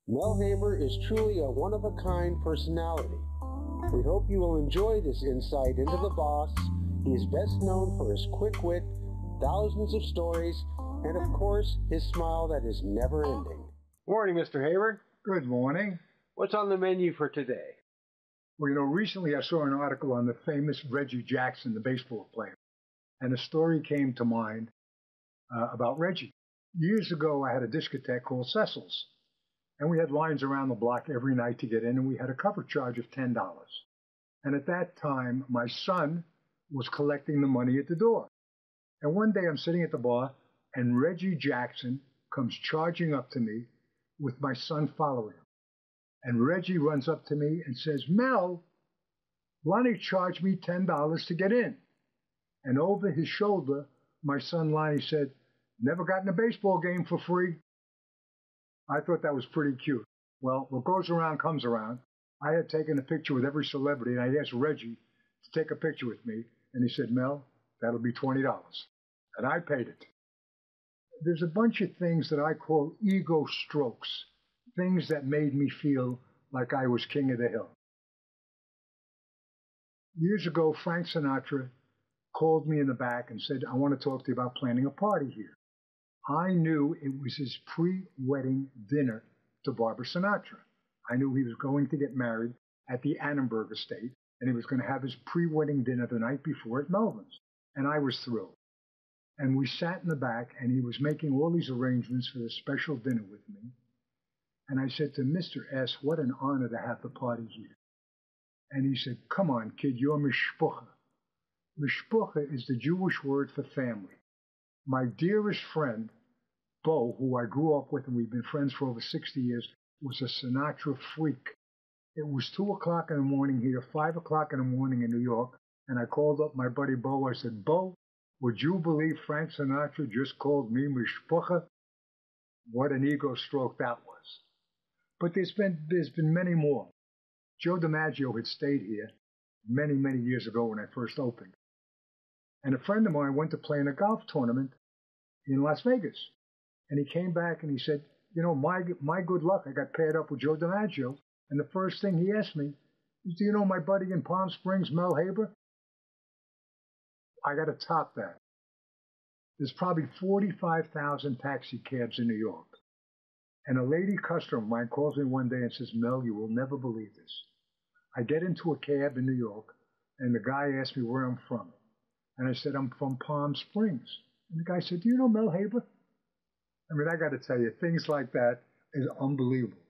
Mel Haber is truly a one-of-a-kind personality. We hope you will enjoy this insight into the boss. He is best known for his quick wit, thousands of stories, and of course, his smile that is never-ending. Morning, Mr. Haber. Good morning. What's on the menu for today? Well, recently I saw an article on the famous Reggie Jackson, the baseball player, and a story came to mind about Reggie. Years ago, I had a discotheque called Cecil's, and we had lines around the block every night to get in, and we had a cover charge of $10. And at that time, my son was collecting the money at the door. And one day I'm sitting at the bar, and Reggie Jackson comes charging up to me with my son following him. And Reggie runs up to me and says, "Mel, Lonnie charged me $10 to get in." And over his shoulder, my son Lonnie said, "Never got in a baseball game for free." I thought that was pretty cute. Well, what goes around comes around. I had taken a picture with every celebrity, and I asked Reggie to take a picture with me, and he said, "Mel, that'll be $20. And I paid it. There's a bunch of things that I call ego strokes, things that made me feel like I was king of the hill. Years ago, Frank Sinatra called me in the back and said, "I want to talk to you about planning a party here." I knew it was his pre-wedding dinner to Barbara Sinatra. I knew he was going to get married at the Annenberg estate, and he was going to have his pre-wedding dinner the night before at Melvin's. And I was thrilled. And we sat in the back, and he was making all these arrangements for this special dinner with me. And I said to Mr. S, "What an honor to have the party here." And he said, "Come on, kid, you're mishpucha." Mishpucha is the Jewish word for family. My dearest friend, Bo, who I grew up with, and we've been friends for over 60 years, was a Sinatra freak. It was 2 o'clock in the morning here, 5 o'clock in the morning in New York, and I called up my buddy Bo. I said, "Bo, would you believe Frank Sinatra just called me mishpucha?" What an ego stroke that was. But there's been many more. Joe DiMaggio had stayed here many, many years ago when I first opened. And a friend of mine went to play in a golf tournament in Las Vegas. And he came back and he said, my good luck, I got paired up with Joe DiMaggio. And the first thing he asked me is, "Do you know my buddy in Palm Springs, Mel Haber?" I got to top that. There's probably 45,000 taxi cabs in New York. And a lady customer of mine calls me one day and says, "Mel, you will never believe this. I get into a cab in New York, and the guy asked me where I'm from. And I said, "I'm from Palm Springs." And the guy said, "Do you know Mel Haber?" I mean, I got to tell you, things like that is unbelievable.